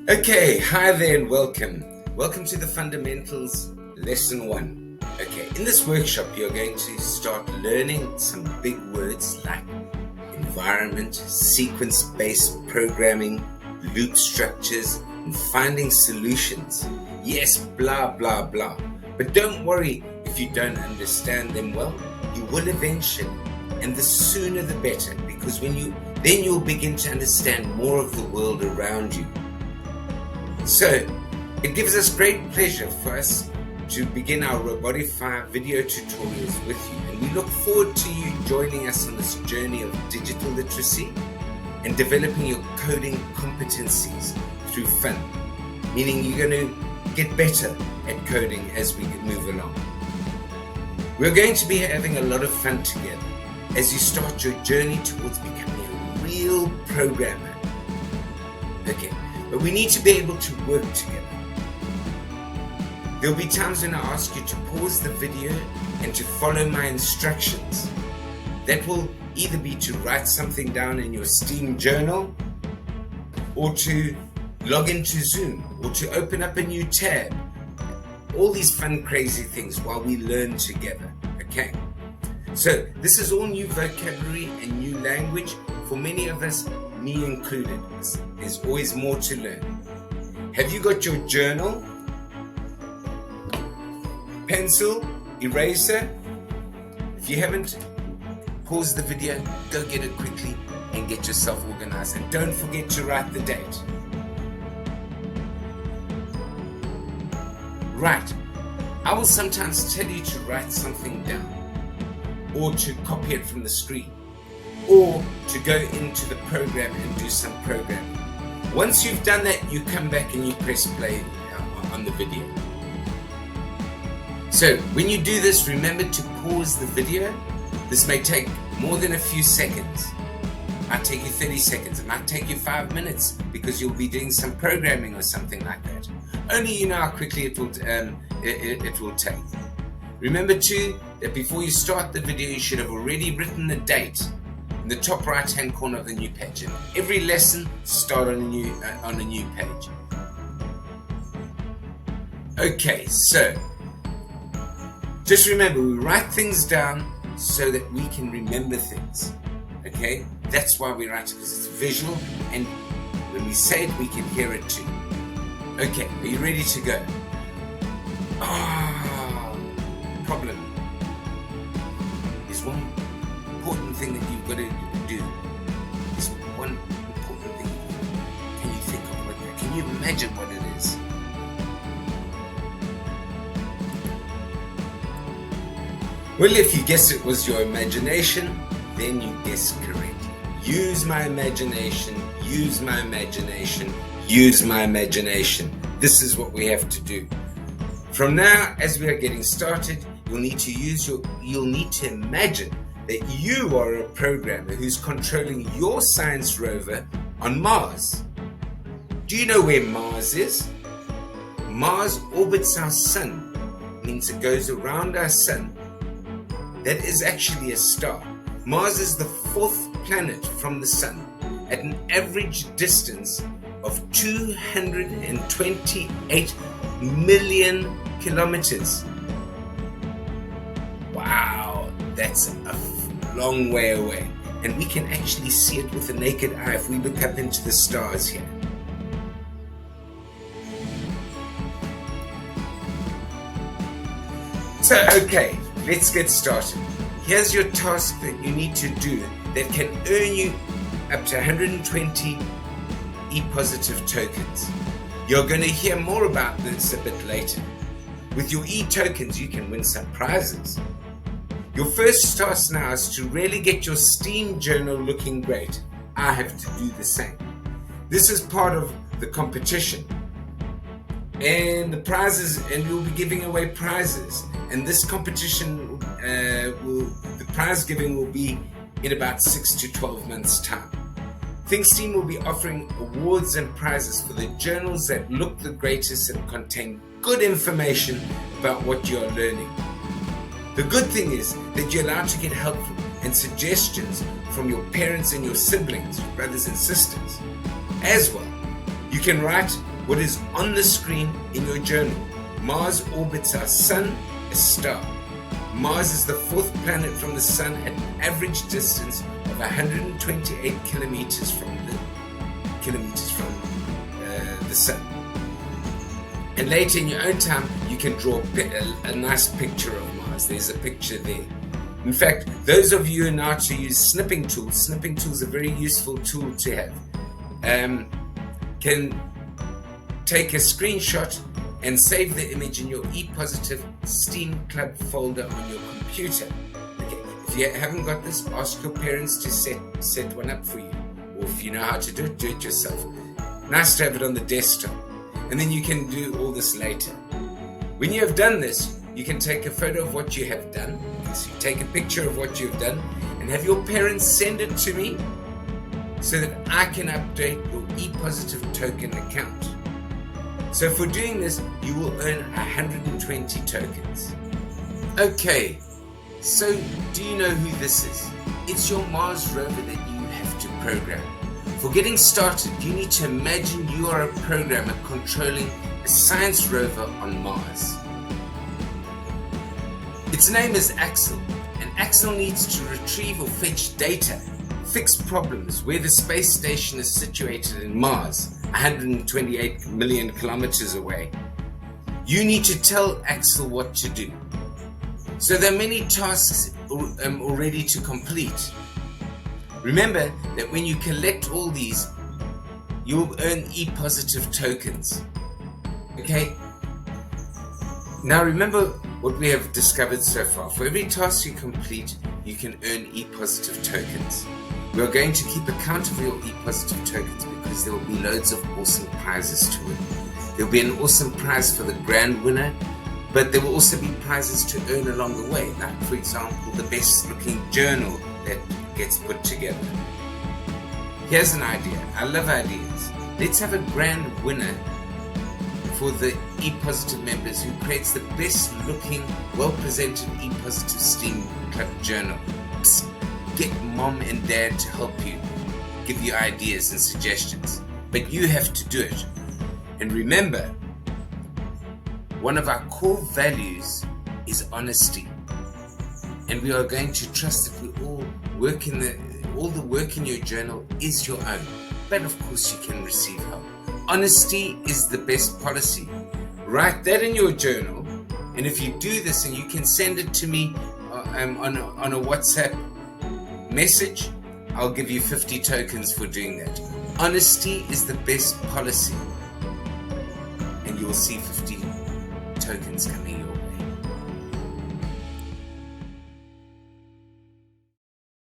Okay, hi there and welcome. Welcome to the Fundamentals Lesson 1. Okay, in this workshop you're going to start learning some big words like environment, sequence-based programming, loop structures, and finding solutions. Yes, blah, blah, blah. But don't worry if you don't understand them well. You will eventually, and the sooner the better, because then you'll begin to understand more of the world around you. So, it gives us great pleasure for us to begin our Robotify video tutorials with you, and we look forward to you joining us on this journey of digital literacy and developing your coding competencies through fun, meaning you're going to get better at coding as we move along. We're going to be having a lot of fun together as you start your journey towards becoming a real programmer. Okay. But we need to be able to work together. There'll be times when I ask you to pause the video and to follow my instructions. That will either be to write something down in your STEAM journal, or to log into Zoom, or to open up a new tab. All these fun, crazy things while we learn together, okay? So this is all new vocabulary and new language for many of us, me included. There's always more to learn. Have you got your journal, pencil, eraser? If you haven't, pause the video, go get it quickly and get yourself organized. And don't forget to write the date. Right, I will sometimes tell you to write something down, or to copy it from the screen, or to go into the program and do some programming. Once you've done that, you come back and you press play on the video. So when you do this, remember to pause the video. This may take more than a few seconds. It might take you 30 seconds. It might take you 5 minutes because you'll be doing some programming or something like that. Only you know how quickly it will take. Remember too that before you start the video, you should have already written the date in the top right hand corner of the new page. And every lesson start on a new page. Okay, so just remember, we write things down so that we can remember things. Okay, that's why we write it, because it's visual, and when we say it we can hear it too. Okay, are you ready to go? Problem. There's one important thing that you've got to do. There's one important thing. Can you think of what that? Can you imagine what it is? Well, if you guess it was your imagination, then you guessed correctly. Use my imagination, use my imagination, use my imagination. This is what we have to do. From now, as we are getting started, you'll need to imagine that you are a programmer who's controlling your science rover on Mars. Do you know where Mars is? Mars orbits our sun, means it goes around our sun. That is actually a star. Mars is the 4th planet from the sun at an average distance of 228 million kilometers. Wow, that's a long way away. And we can actually see it with the naked eye if we look up into the stars here. So, okay, let's get started. Here's your task that you need to do that can earn you up to 120 e+ tokens. You're going to hear more about this a bit later. With your e-tokens, you can win some prizes. Your first task now is to really get your STEAM journal looking great. I have to do the same. This is part of the competition. And the prizes, and we'll be giving away prizes. And this competition, the prize giving will be in about 6 to 12 months' time. ThinkSTEAM will be offering awards and prizes for the journals that look the greatest and contain good information about what you are learning. The good thing is that you're allowed to get help and suggestions from your parents and your siblings, brothers and sisters. As well, you can write what is on the screen in your journal. Mars orbits our sun, a star. Mars is the fourth planet from the sun at an average distance of 128 kilometers from the sun. And later in your own time, you can draw a nice picture of Mars. There's a picture there. In fact, those of you who know how to use snipping tools are a very useful tool to have. Can take a screenshot and save the image in your e+STEAM Club folder on your computer. Okay. If you haven't got this, ask your parents to set one up for you. Or if you know how to do it yourself. Nice to have it on the desktop. And then you can do all this later. When you have done this, you can take a photo of what you have done. So you take a picture of what you've done and have your parents send it to me so that I can update your e+token account. So for doing this, you will earn 120 tokens. Okay, so do you know who this is? It's your Mars rover that you have to program. For getting started, you need to imagine you are a programmer controlling a science rover on Mars. Its name is Axel, and Axel needs to retrieve or fetch data, fix problems where the space station is situated in Mars, 128 million kilometers away. You need to tell Axel what to do. So there are many tasks already to complete. Remember that when you collect all these, you'll earn e+tokens. Okay? Now remember what we have discovered so far. For every task you complete, you can earn e+tokens. We are going to keep account of your e+tokens because there will be loads of awesome prizes to win. There will be an awesome prize for the grand winner, but there will also be prizes to earn along the way, like for example the best looking journal that gets put together. Here's an idea. I love ideas. Let's have a grand winner for the e+ members who creates the best looking, well presented e+STEAM Club journal. Psst. Get mom and dad to help you, give you ideas and suggestions, but you have to do it. And remember, one of our core values is honesty, and we are going to trust that we all the work in your journal is your own, but of course you can receive help. Honesty is the best policy. Write that in your journal, and if you do this and you can send it to me on a WhatsApp message, I'll give you 50 tokens for doing that. Honesty is the best policy, and you will see 50 tokens coming